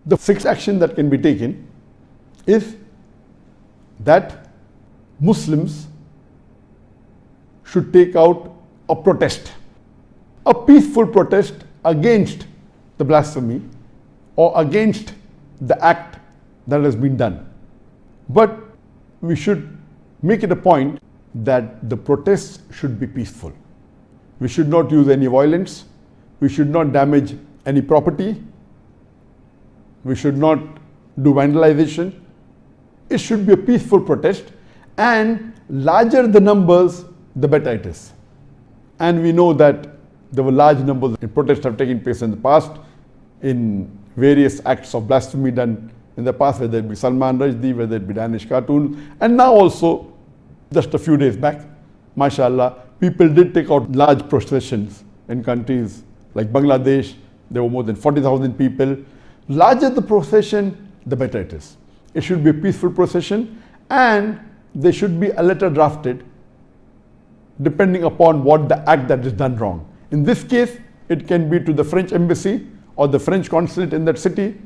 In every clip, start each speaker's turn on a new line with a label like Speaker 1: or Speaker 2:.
Speaker 1: The sixth action that can be taken is that Muslims should take out a protest, a peaceful protest against the blasphemy or against the act that has been done. But we should make it a point that the protests should be peaceful. We should not use any violence. We should not damage any property. We should not do vandalization. It should be a peaceful protest, and larger the numbers, the better it is. And we know that there were large numbers in protests have taken place in the past in various acts of blasphemy done in the past, whether it be Salman Rushdie, whether it be Danish cartoon, and now also just a few days back, mashallah, people did take out large processions in countries like Bangladesh. There were more than 40,000 people. Larger the procession, the better it is. It should be a peaceful procession, and there should be a letter drafted depending upon what the act that is done wrong. In this case, it can be to the French embassy or the French consulate in that city.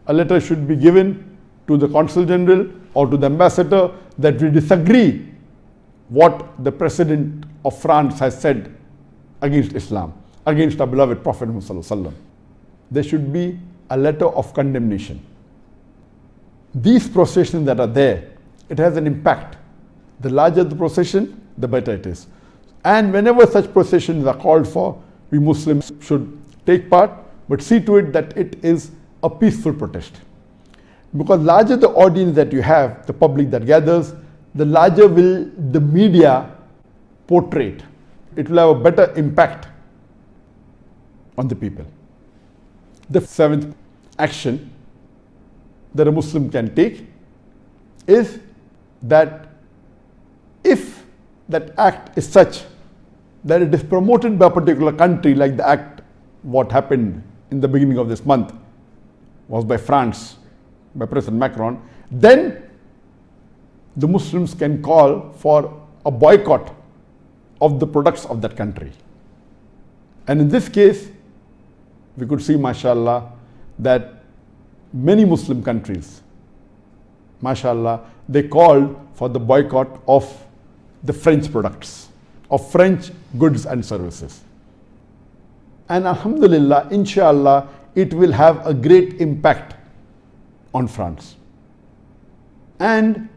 Speaker 1: A letter should be given to the consul general or to the ambassador that we disagree what the president of France has said against Islam, against our beloved Prophet Muhammad. There should be a letter of condemnation. These processions that are there, it has an impact. The larger the procession, the better it is. And whenever such processions are called for, we Muslims should take part, but see to it that it is a peaceful protest. Because larger the audience that you have, the public that gathers, the larger will the media portray it. It will have a better impact on the people. The seventh action that a Muslim can take is that if that act is such that it is promoted by a particular country, like the act what happened in the beginning of this month was by France, by President Macron, then the Muslims can call for a boycott of the products of that country. And in this case, we could see, mashallah, that many Muslim countries, mashallah, they called for the boycott of the French products, of French goods and services. And alhamdulillah, inshallah, it will have a great impact on France. And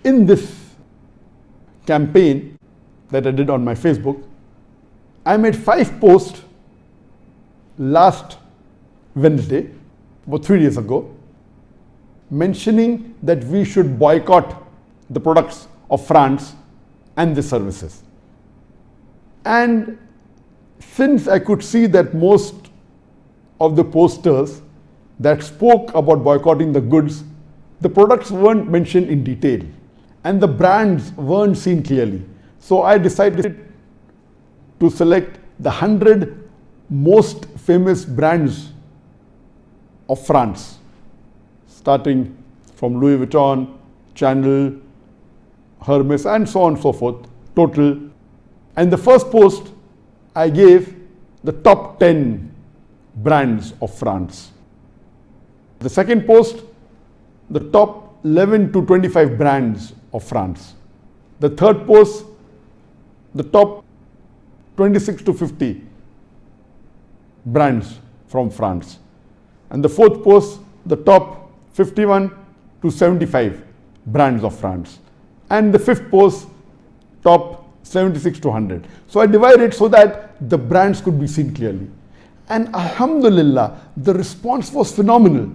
Speaker 1: in this campaign that I did on my Facebook, I made 5 posts last Wednesday, about 3 days ago, mentioning that we should boycott the products of France and the services. And since I could see that most of the posters that spoke about boycotting the goods, the products weren't mentioned in detail and the brands weren't seen clearly. So I decided to select the 100 most famous brands of France, starting from Louis Vuitton, Chanel, Hermes, and so on and so forth, total. And the first post, I gave the top 10 brands of France. The second post, the top 11 to 25 brands of France. The third post, the top 26 to 50 brands from France. And the fourth post, the top 51 to 75 brands of France. And the fifth post, top 76 to 100. So I divided so that the brands could be seen clearly. And alhamdulillah, the response was phenomenal.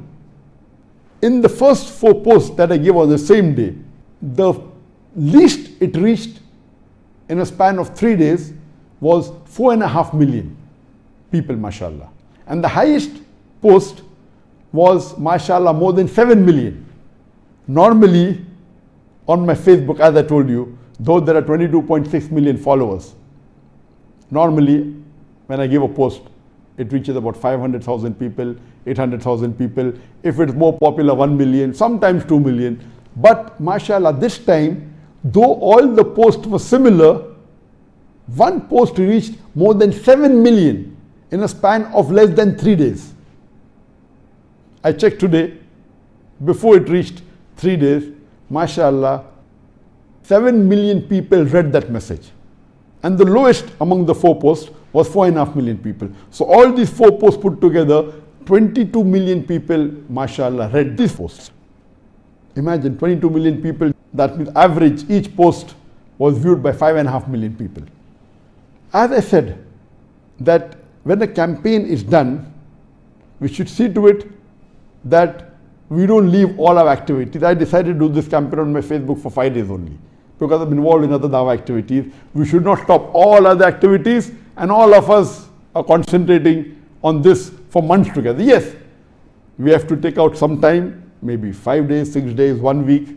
Speaker 1: In the first 4 posts that I gave on the same day, the least it reached in a span of 3 days was 4.5 million people, mashallah. And the highest post was, mashallah, more than 7 million. Normally, on my Facebook, as I told you, though there are 22.6 million followers, normally when I give a post, it reaches about 500,000 people, 800,000 people. If it's more popular, 1 million, sometimes 2 million. But mashallah, this time, though all the posts were similar, one post reached more than 7 million in a span of less than 3 days. I checked today, before it reached 3 days, mashallah, 7 million people read that message. And the lowest among the 4 posts was 4.5 million people. So all these 4 posts put together, 22 million people, mashallah, read these posts. Imagine 22 million people, that means average, each post was viewed by 5.5 million people. As I said, that when a campaign is done, we should see to it that we don't leave all our activities. I decided to do this campaign on my Facebook for 5 days only, because I'm involved in other dawah activities. We should not stop all other activities, and all of us are concentrating on this for months together. Yes, we have to take out some time, maybe 5 days, 6 days, 1 week,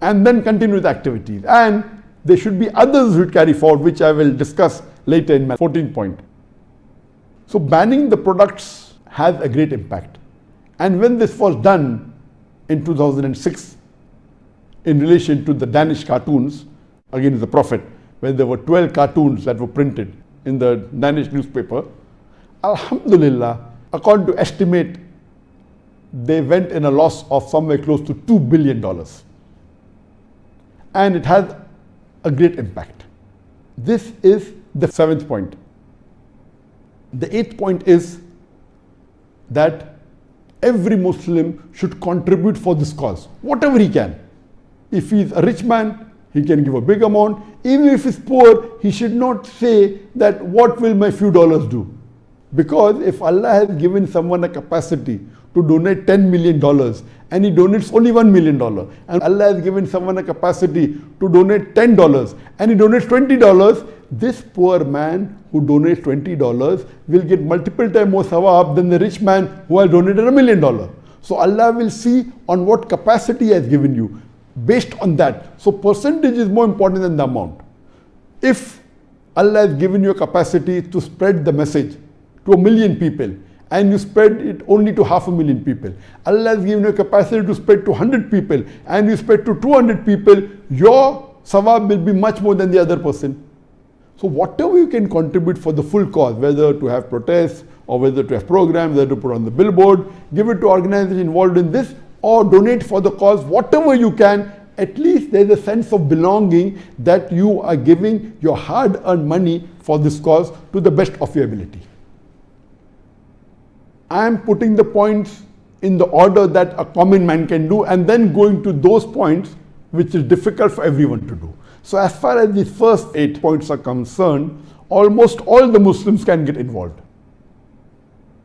Speaker 1: and then continue with activities. And there should be others who carry forward, which I will discuss later in my 14th point. So banning the products has a great impact. And when this was done in 2006, in relation to the Danish cartoons against the Prophet, when there were 12 cartoons that were printed in the Danish newspaper, alhamdulillah, according to estimate, they went in a loss of somewhere close to $2 billion. And it has a great impact. This is the 7th point. The 8th point is that every Muslim should contribute for this cause, whatever he can. If he is a rich man, he can give a big amount. Even if he is poor, he should not say that what will my few dollars do? Because if Allah has given someone a capacity to donate $10 million and he donates only $1 million, and Allah has given someone a capacity to donate $10 and he donates $20, this poor man who donates $20 will get multiple times more sawab than the rich man who has donated $1 million. So Allah will see on what capacity he has given you, based on that. So percentage is more important than the amount. If Allah has given you a capacity to spread the message to 1 million people, and you spread it only to 500,000 people, Allah has given you a capacity to spread to 100 people, and you spread to 200 people, your sawab will be much more than the other person. So whatever you can contribute for the full cause, whether to have protests or whether to have programs, whether to put on the billboard, give it to organizations involved in this, or donate for the cause, whatever you can, at least there is a sense of belonging that you are giving your hard-earned money for this cause to the best of your ability. I am putting the points in the order that a common man can do, and then going to those points which is difficult for everyone to do. So as far as the first 8 points are concerned, almost all the Muslims can get involved.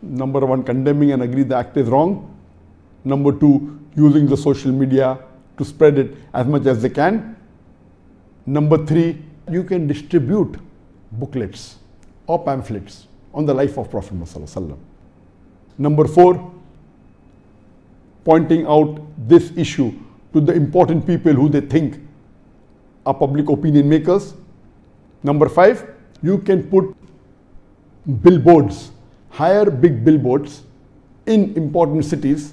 Speaker 1: Number 1, condemning and agree the act is wrong. Number 2, using the social media to spread it as much as they can. Number 3, you can distribute booklets or pamphlets on the life of Prophet Muhammad. Number 4, pointing out this issue to the important people who they think are public opinion makers. Number 5, you can put billboards, hire big billboards in important cities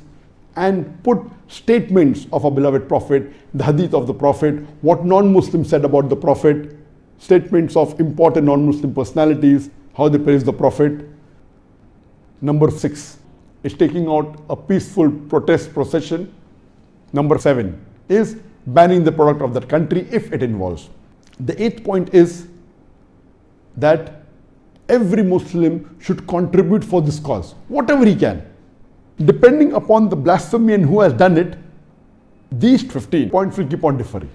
Speaker 1: and put statements of our beloved Prophet, the hadith of the Prophet, what non-Muslims said about the Prophet, statements of important non-Muslim personalities, how they praise the Prophet. Number 6 is taking out a peaceful protest procession. Number 7 is banning the product of that country if it involves. The 8th point is that every Muslim should contribute for this cause, whatever he can. Depending upon the blasphemy and who has done it, these 15 points will keep on differing.